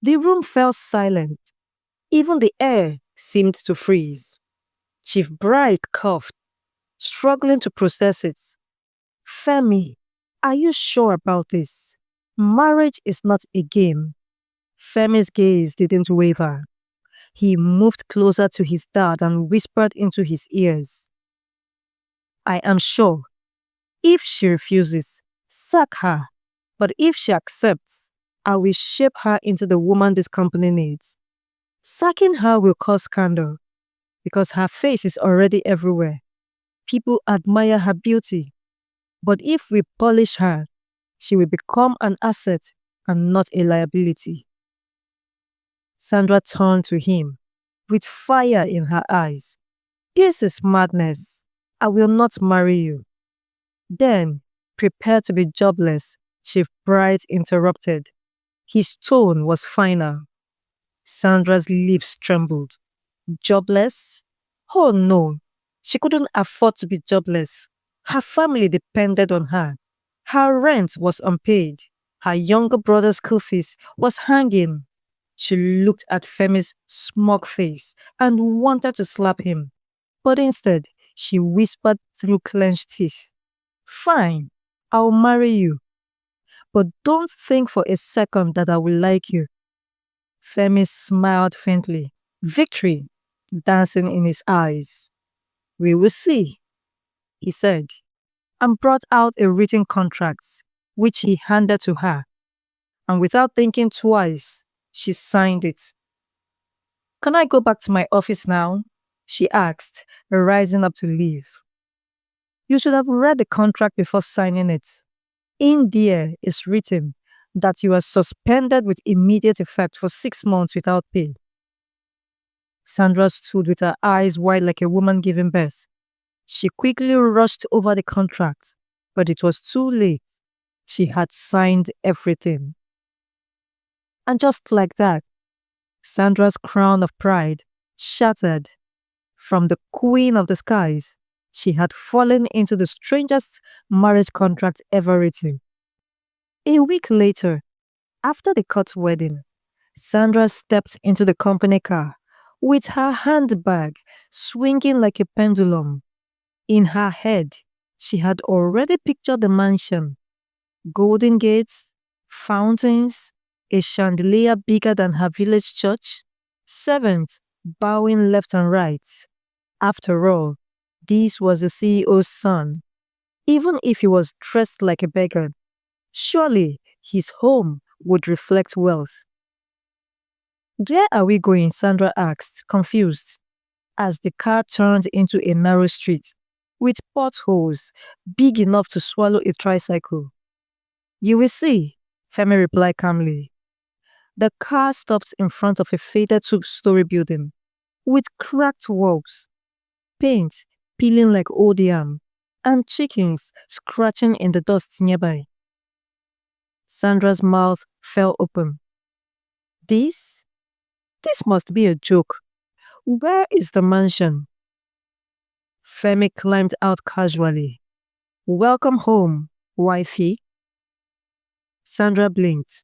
The room fell silent. Even the air seemed to freeze. Chief Bright coughed, struggling to process it. Femi, are you sure about this? Marriage is not a game. Femi's gaze didn't waver. He moved closer to his dad and whispered into his ears. I am sure. If she refuses, sack her. But if she accepts, I will shape her into the woman this company needs. Sacking her will cause scandal because her face is already everywhere. People admire her beauty. But if we polish her, she will become an asset and not a liability. Sandra turned to him with fire in her eyes. This is madness. I will not marry you. Then, prepare to be jobless, Chief Bright interrupted. His tone was final. Sandra's lips trembled. Jobless? Oh no, she couldn't afford to be jobless. Her family depended on her. Her rent was unpaid. Her younger brother's school fees was hanging. She looked at Femi's smug face and wanted to slap him. But instead, she whispered through clenched teeth. Fine, I'll marry you. But don't think for a second that I will like you. Femi smiled faintly, victory dancing in his eyes. We will see, he said, and brought out a written contract, which he handed to her. And without thinking twice, she signed it. Can I go back to my office now? She asked, rising up to leave. You should have read the contract before signing it. In there is written that you are suspended with immediate effect for 6 months without pay. Sandra stood with her eyes wide like a woman giving birth. She quickly rushed over the contract, but it was too late. She had signed everything. And just like that, Sandra's crown of pride shattered. From the queen of the skies, she had fallen into the strangest marriage contract ever written. A week later, after the court wedding, Sandra stepped into the company car with her handbag swinging like a pendulum. In her head, she had already pictured the mansion. Golden gates, fountains, a chandelier bigger than her village church, servants bowing left and right. After all, this was the CEO's son. Even if he was dressed like a beggar, surely his home would reflect wealth. Where are we going? Sandra asked, confused, as the car turned into a narrow street with potholes big enough to swallow a tricycle. You will see, Femi replied calmly. The car stopped in front of a faded two-story building with cracked walls, paint peeling like old yam, and chickens scratching in the dust nearby. Sandra's mouth fell open. This must be a joke. Where is the mansion? Femi climbed out casually. Welcome home, wifey. Sandra blinked,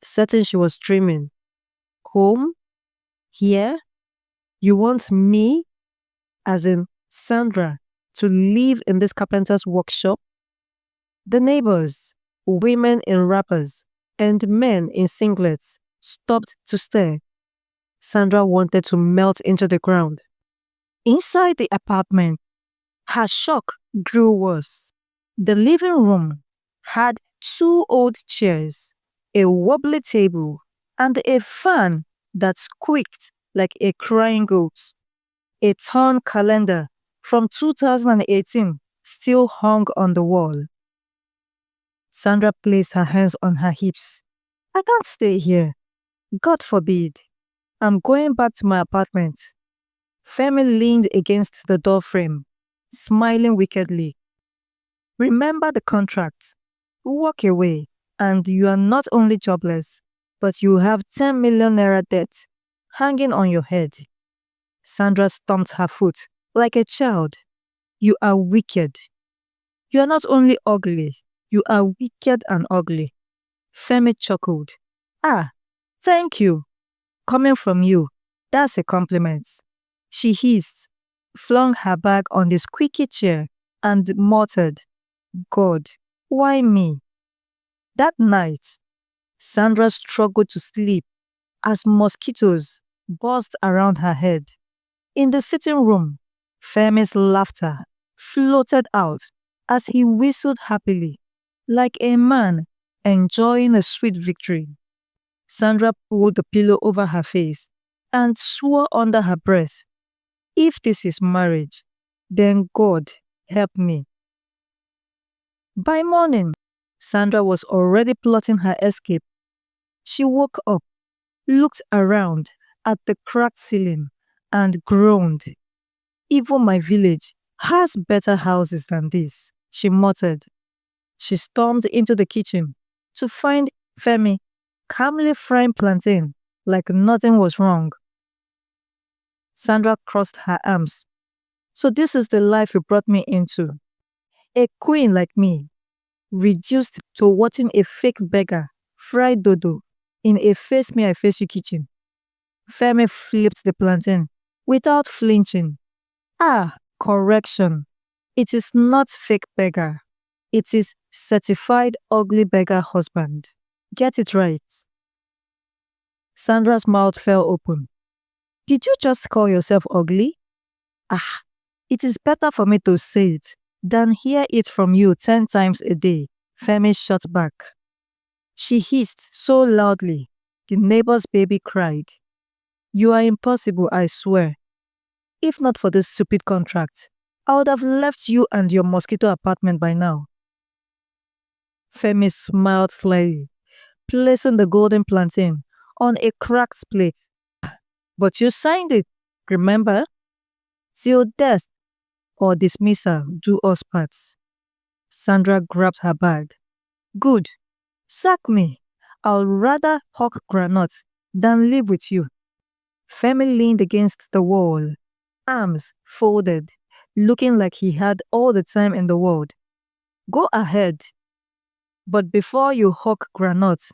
certain she was dreaming. Home? Here? You want me, as in Sandra, to live in this carpenter's workshop? The neighbors, women in wrappers and men in singlets, stopped to stare. Sandra wanted to melt into the ground. Inside the apartment, her shock grew worse. The living room had 2 old chairs, a wobbly table, and a fan that squeaked like a crying goat. A torn calendar from 2018 still hung on the wall. Sandra placed her hands on her hips. I can't stay here. God forbid. I'm going back to my apartment. Femi leaned against the doorframe, smiling wickedly. Remember the contract. Walk away, and you are not only jobless, but you have 10 million naira debt hanging on your head. Sandra stomped her foot like a child. You are wicked. You are not only ugly, you are wicked and ugly. Femi chuckled. Ah, Thank you. Coming from you, that's a compliment. She hissed, flung her bag on the squeaky chair, and muttered, God, why me? That night, Sandra struggled to sleep as mosquitoes buzzed around her head. In the sitting room, Femi's laughter floated out as he whistled happily, like a man enjoying a sweet victory. Sandra pulled the pillow over her face and swore under her breath, if this is marriage, then God help me. By morning, Sandra was already plotting her escape. She woke up, looked around at the cracked ceiling, and groaned. Even my village has better houses than this, she muttered. She stormed into the kitchen to find Femi calmly frying plantain like nothing was wrong. Sandra crossed her arms. So this is the life you brought me into. A queen like me, reduced to watching a fake beggar fry dodo in a face me I face you kitchen. Femi flipped the plantain without flinching. Ah, correction. It is not fake beggar. It is certified ugly beggar husband. Get it right. Sandra's mouth fell open. Did you just call yourself ugly? Ah, it is better for me to say it than hear it from you 10 times a day, Femi shot back. She hissed so loudly, the neighbor's baby cried. You are impossible, I swear. If not for this stupid contract, I would have left you and your mosquito apartment by now. Femi smiled slyly, placing the golden plantain on a cracked plate. But you signed it, remember? Till death or dismissal do us part. Sandra grabbed her bag. Good. Sack me. I'll rather hawk granuts than live with you. Femi leaned against the wall, arms folded, looking like he had all the time in the world. Go ahead. But before you hawk granuts,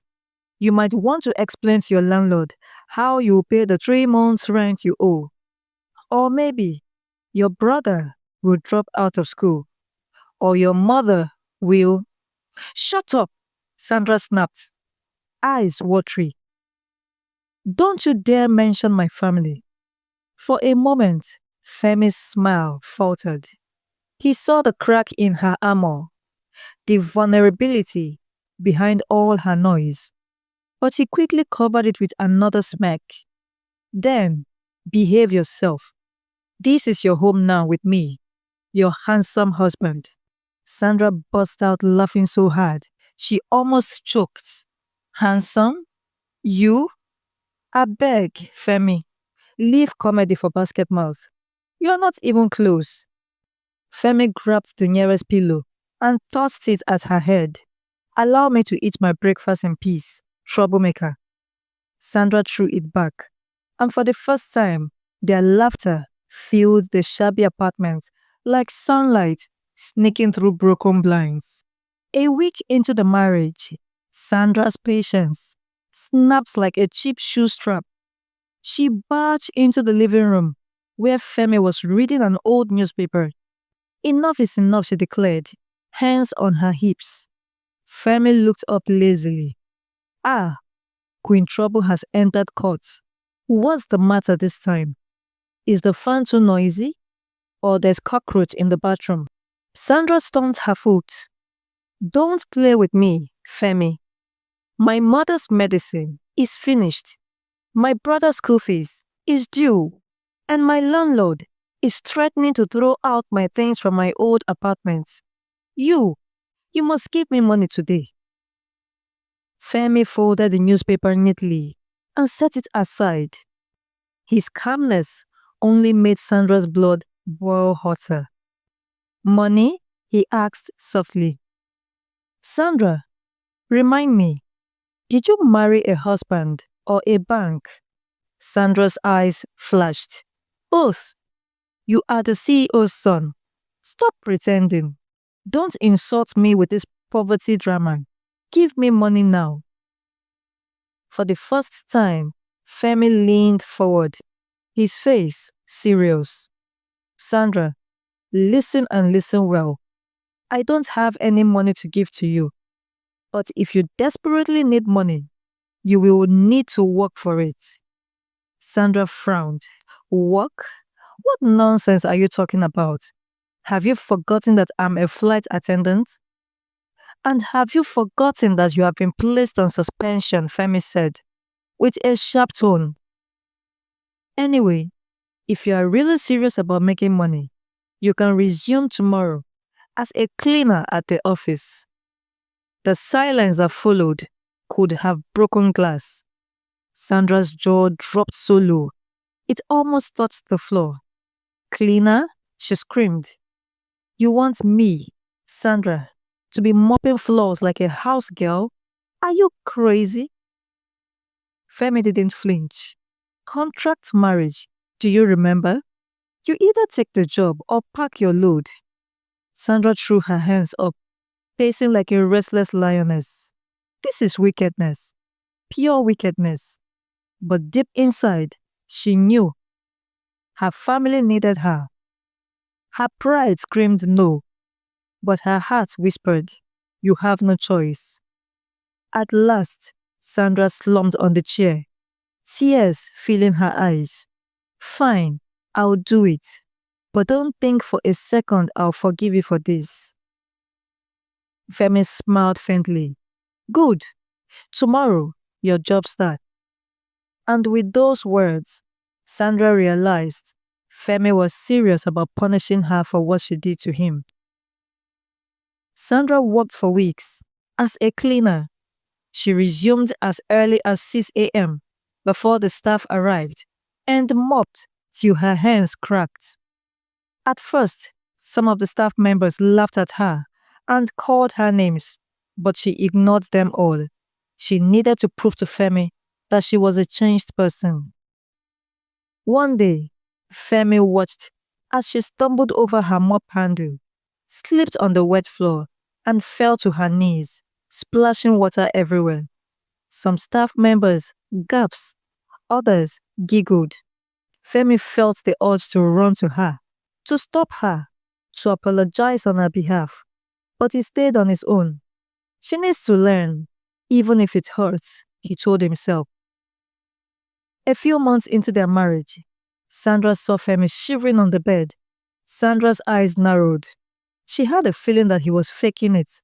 you might want to explain to your landlord how you pay the 3 months rent you owe. Or maybe your brother will drop out of school. Or your mother will. Shut up, Sandra snapped, eyes watery. Don't you dare mention my family. For a moment, Femi's smile faltered. He saw the crack in her armor, the vulnerability behind all her noise. But he quickly covered it with another smirk. Then, behave yourself. This is your home now with me, your handsome husband. Sandra burst out laughing so hard, she almost choked. Handsome? You? I beg, Femi. Leave comedy for basket mouths. You're not even close. Femi grabbed the nearest pillow and tossed it at her head. Allow me to eat my breakfast in peace, troublemaker. Sandra threw it back, and for the first time, their laughter filled the shabby apartment like sunlight sneaking through broken blinds. A week into the marriage, Sandra's patience snapped like a cheap shoe strap. She barged into the living room where Femi was reading an old newspaper. Enough is enough, she declared, hands on her hips. Femi looked up lazily. Ah, Queen Trouble has entered court. What's the matter this time? Is the fan too noisy? Or there's cockroach in the bathroom? Sandra stomped her foot. Don't play with me, Femi. My mother's medicine is finished. My brother's school fees is due. And my landlord is threatening to throw out my things from my old apartment. You must give me money today. Femi folded the newspaper neatly and set it aside. His calmness only made Sandra's blood boil hotter. Money? He asked softly. Sandra, remind me, did you marry a husband or a bank? Sandra's eyes flashed. Both. You are the CEO's son. Stop pretending. Don't insult me with this poverty drama. Give me money now. For the first time, Femi leaned forward, his face serious. Sandra, listen and listen well. I don't have any money to give to you, but if you desperately need money, you will need to work for it. Sandra frowned. Work? What nonsense are you talking about? Have you forgotten that I'm a flight attendant? And have you forgotten that you have been placed on suspension? Femi said, with a sharp tone. Anyway, if you are really serious about making money, you can resume tomorrow as a cleaner at the office. The silence that followed could have broken glass. Sandra's jaw dropped so low, it almost touched the floor. Cleaner? She screamed. You want me, Sandra, to be mopping floors like a house girl? Are you crazy? Femi didn't flinch. Contract marriage, do you remember? You either take the job or pack your load. Sandra threw her hands up, pacing like a restless lioness. This is wickedness, pure wickedness. But deep inside, she knew her family needed her. Her pride screamed no, but her heart whispered, you have no choice. At last, Sandra slumped on the chair, tears filling her eyes. Fine, I'll do it. But don't think for a second I'll forgive you for this. Femi smiled faintly. Good. Tomorrow, your job starts. And with those words, Sandra realized Femi was serious about punishing her for what she did to him. Sandra worked for weeks as a cleaner. She resumed as early as 6 a.m. before the staff arrived and mopped till her hands cracked. At first, some of the staff members laughed at her and called her names, but she ignored them all. She needed to prove to Femi that she was a changed person. One day, Femi watched as she stumbled over her mop handle, slipped on the wet floor, and fell to her knees, splashing water everywhere. Some staff members gasped, others giggled. Femi felt the urge to run to her, to stop her, to apologize on her behalf, but he stayed on his own. She needs to learn, even if it hurts, he told himself. A few months into their marriage, Sandra saw Femi shivering on the bed. Sandra's eyes narrowed. She had a feeling that he was faking it.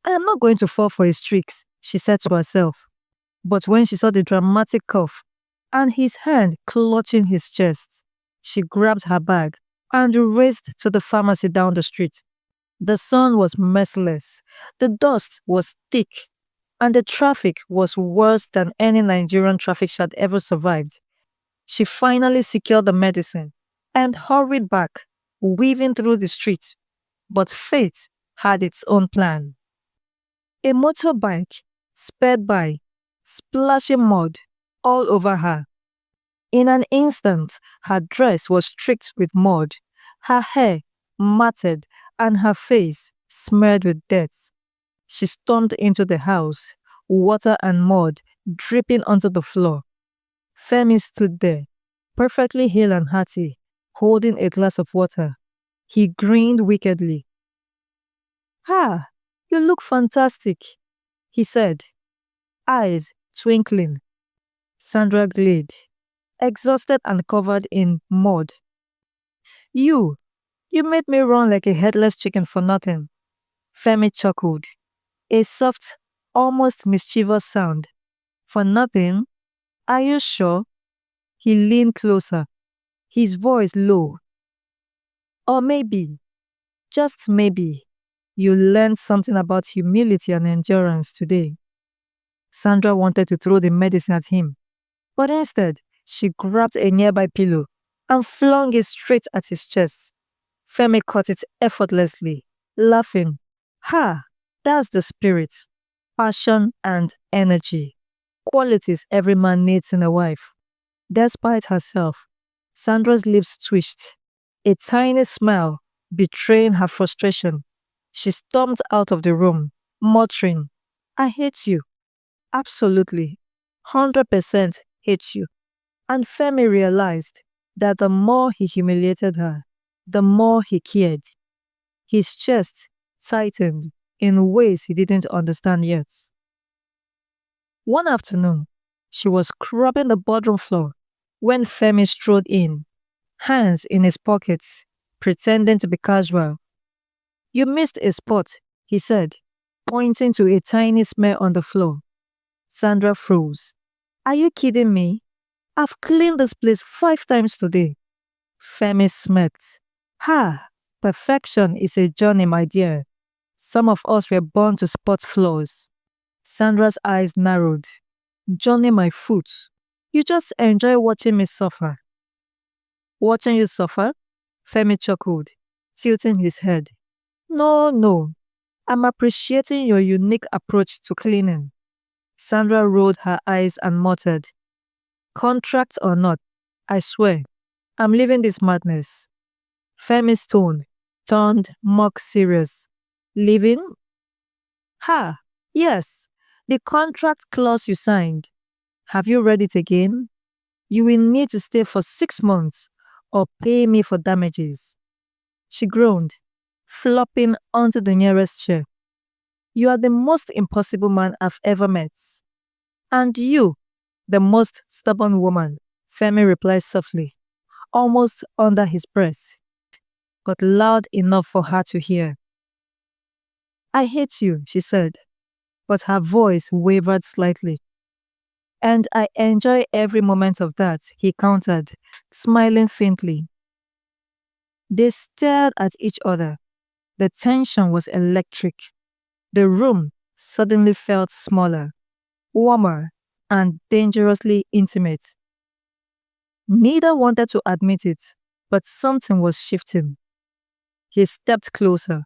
I am not going to fall for his tricks, she said to herself. But when she saw the dramatic cough and his hand clutching his chest, she grabbed her bag and raced to the pharmacy down the street. The sun was merciless, the dust was thick, and the traffic was worse than any Nigerian traffic she had ever survived. She finally secured the medicine and hurried back, weaving through the street. But fate had its own plan. A motorbike sped by, splashing mud all over her. In an instant, her dress was streaked with mud, her hair matted, and her face smeared with dirt. She stormed into the house, water and mud dripping onto the floor. Femi stood there, perfectly hale and hearty, holding a glass of water. He grinned wickedly. Ah, you look fantastic, he said, eyes twinkling. Sandra glared, exhausted and covered in mud. You made me run like a headless chicken for nothing. Femi chuckled, a soft, almost mischievous sound. For nothing? Are you sure? He leaned closer, his voice low. Or maybe, just maybe, you learned something about humility and endurance today. Sandra wanted to throw the medicine at him, but instead, she grabbed a nearby pillow and flung it straight at his chest. Femi caught it effortlessly, laughing. Ha! That's the spirit, passion, and energy. Qualities every man needs in a wife. Despite herself, Sandra's lips twitched, a tiny smile betraying her frustration. She stormed out of the room, muttering, I hate you. Absolutely, 100% hate you. And Femi realized that the more he humiliated her, the more he cared. His chest tightened in ways he didn't understand yet. One afternoon, she was scrubbing the bedroom floor when Femi strode in, hands in his pockets, pretending to be casual. You missed a spot, he said, pointing to a tiny smear on the floor. Sandra froze. Are you kidding me? I've cleaned this place 5 times today. Femi smirked. Ha! Perfection is a journey, my dear. Some of us were born to spot flaws. Sandra's eyes narrowed. Johnny, my foot. You just enjoy watching me suffer. Watching you suffer? Femi chuckled, tilting his head. No, no. I'm appreciating your unique approach to cleaning. Sandra rolled her eyes and muttered, contract or not, I swear, I'm leaving this madness. Femi's tone turned mock serious. Leaving? Ha, yes, the contract clause you signed. Have you read it again? You will need to stay for 6 months or pay me for damages. She groaned, flopping onto the nearest chair. You are the most impossible man I've ever met. And you, the most stubborn woman, Femi replied softly, almost under his breath, but loud enough for her to hear. I hate you, she said, but her voice wavered slightly. And I enjoy every moment of that, he countered, smiling faintly. They stared at each other. The tension was electric. The room suddenly felt smaller, warmer, and dangerously intimate. Neither wanted to admit it, but something was shifting. He stepped closer,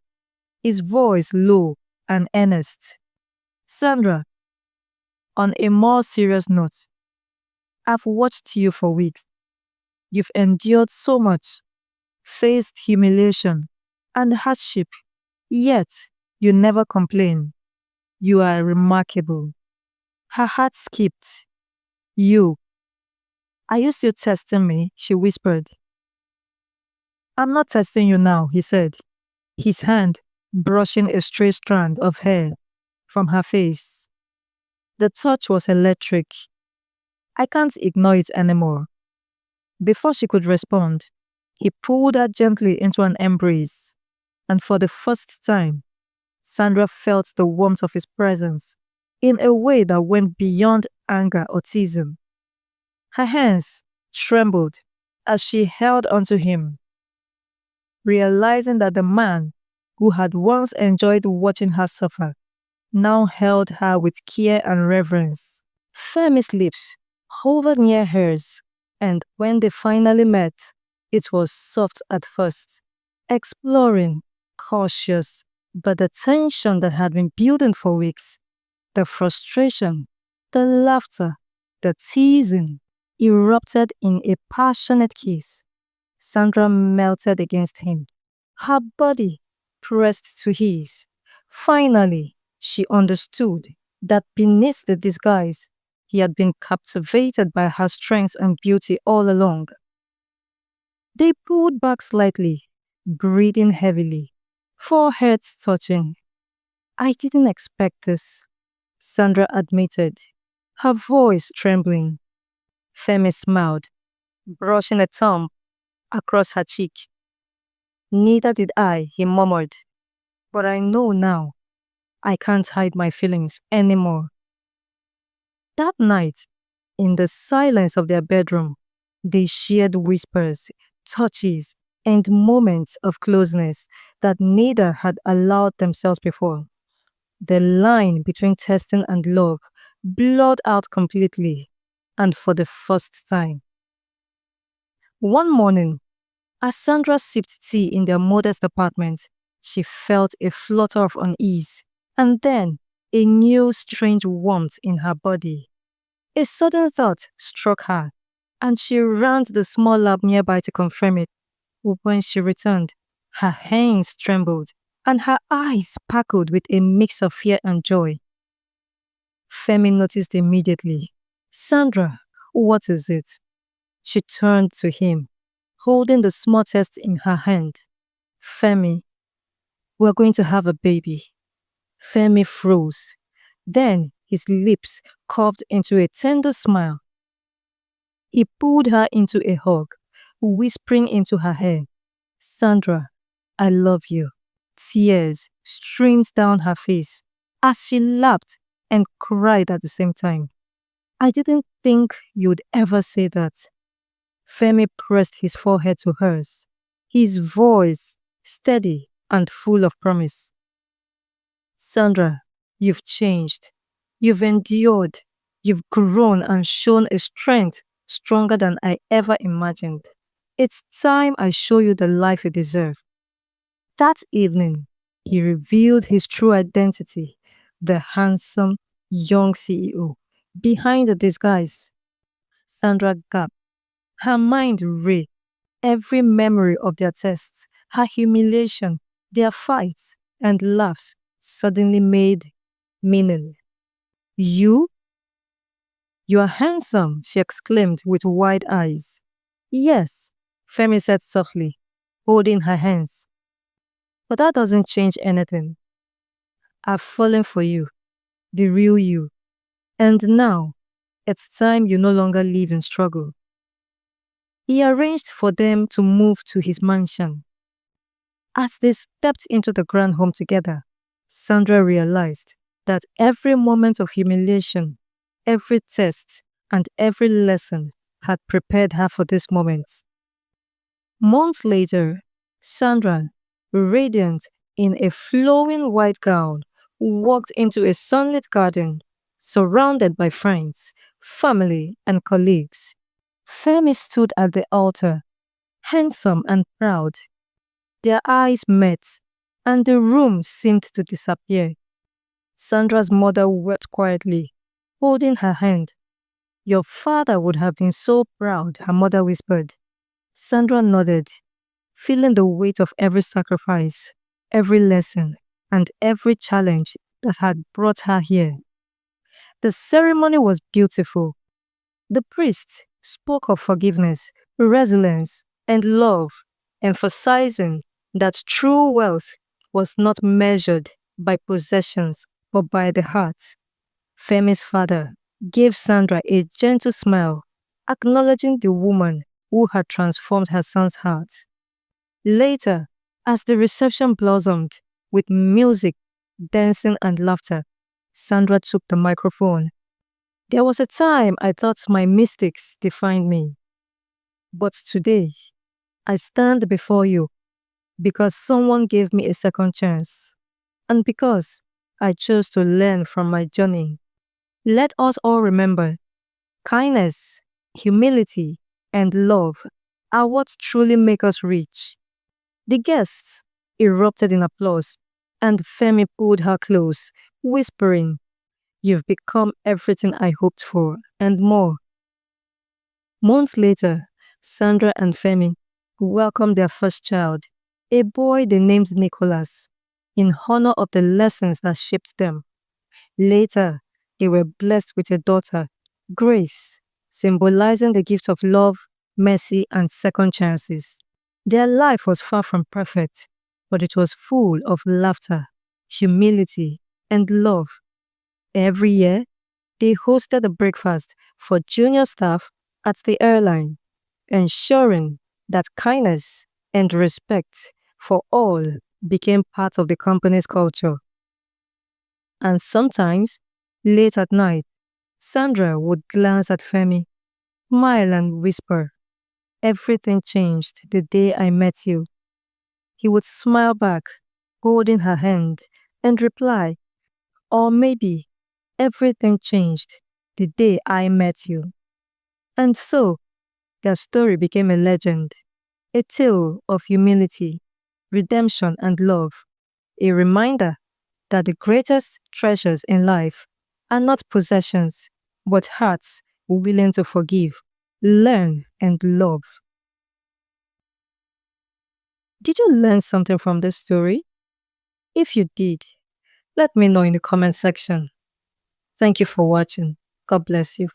his voice low and earnest. Sandra, on a more serious note, I've watched you for weeks. You've endured so much, faced humiliation and hardship, yet you never complain. You are remarkable. Her heart skipped. You. Are you still testing me? She whispered. I'm not testing you now, he said, his hand brushing a stray strand of hair from her face. The touch was electric. I can't ignore it anymore. Before she could respond, he pulled her gently into an embrace, and for the first time, Sandra felt the warmth of his presence in a way that went beyond anger or teasing. Her hands trembled as she held onto him, realizing that the man who had once enjoyed watching her suffer now held her with care and reverence. Femi's lips hovered near hers, and when they finally met, it was soft at first, exploring, cautious, but the tension that had been building for weeks, the frustration, the laughter, the teasing, erupted in a passionate kiss. Sandra melted against him, her body pressed to his. Finally, she understood that beneath the disguise, he had been captivated by her strength and beauty all along. They pulled back slightly, breathing heavily, foreheads touching. I didn't expect this, Sandra admitted, her voice trembling. Femi smiled, brushing a thumb across her cheek. Neither did I, he murmured. But I know now. I can't hide my feelings anymore. That night, in the silence of their bedroom, they shared whispers, touches, and moments of closeness that neither had allowed themselves before. The line between testing and love blurred out completely, and for the first time. One morning, as Sandra sipped tea in their modest apartment, she felt a flutter of unease, and then a new strange warmth in her body. A sudden thought struck her, and she ran to the small lab nearby to confirm it. When she returned, her hands trembled, and her eyes sparkled with a mix of fear and joy. Femi noticed immediately. Sandra, what is it? She turned to him, holding the small test in her hand. Femi, we're going to have a baby. Femi froze. Then his lips curved into a tender smile. He pulled her into a hug, whispering into her hair, Sandra, I love you. Tears streamed down her face as she laughed and cried at the same time. I didn't think you'd ever say that. Femi pressed his forehead to hers, his voice steady and full of promise. Sandra, you've changed. You've endured. You've grown and shown a strength stronger than I ever imagined. It's time I show you the life you deserve. That evening, he revealed his true identity, the handsome, young CEO. Behind the disguise, Sandra gaped. Her mind reeled. Every memory of their tests, her humiliation, their fights, and laughs suddenly made meaning. You? You are handsome, she exclaimed with wide eyes. Yes, Femi said softly, holding her hands. But that doesn't change anything. I've fallen for you, the real you. And now, it's time you no longer live in struggle. He arranged for them to move to his mansion. As they stepped into the grand home together, Sandra realized that every moment of humiliation, every test, and every lesson had prepared her for this moment. Months later, Sandra, radiant in a flowing white gown, walked into a sunlit garden, surrounded by friends, family, and colleagues. Femi stood at the altar, handsome and proud. Their eyes met, and the room seemed to disappear. Sandra's mother wept quietly, holding her hand. Your father would have been so proud, her mother whispered. Sandra nodded, feeling the weight of every sacrifice, every lesson, and every challenge that had brought her here. The ceremony was beautiful. The priest spoke of forgiveness, resilience, and love, emphasizing that true wealth was not measured by possessions but by the heart. Femi's father gave Sandra a gentle smile, acknowledging the woman who had transformed her son's heart. Later, as the reception blossomed with music, dancing, and laughter, Sandra took the microphone. There was a time I thought my mistakes defined me. But today, I stand before you because someone gave me a second chance and because I chose to learn from my journey. Let us all remember kindness, humility, and love are what truly make us rich. The guests erupted in applause, and Femi pulled her close, whispering, You've become everything I hoped for and more. Months later, Sandra and Femi welcomed their first child, a boy they named Nicholas, in honor of the lessons that shaped them. Later, they were blessed with a daughter, Grace, symbolizing the gift of love, mercy, and second chances. Their life was far from perfect, but it was full of laughter, humility, and love. Every year, they hosted a breakfast for junior staff at the airline, ensuring that kindness and respect for all became part of the company's culture. And sometimes, late at night, Sandra would glance at Femi, smile and whisper, Everything changed the day I met you. He would smile back, holding her hand, and reply, or maybe everything changed the day I met you. And so, their story became a legend, a tale of humility, redemption, and love, a reminder that the greatest treasures in life are not possessions, but hearts willing to forgive, learn, and love. Did you learn something from this story? If you did, let me know in the comment section. Thank you for watching. God bless you.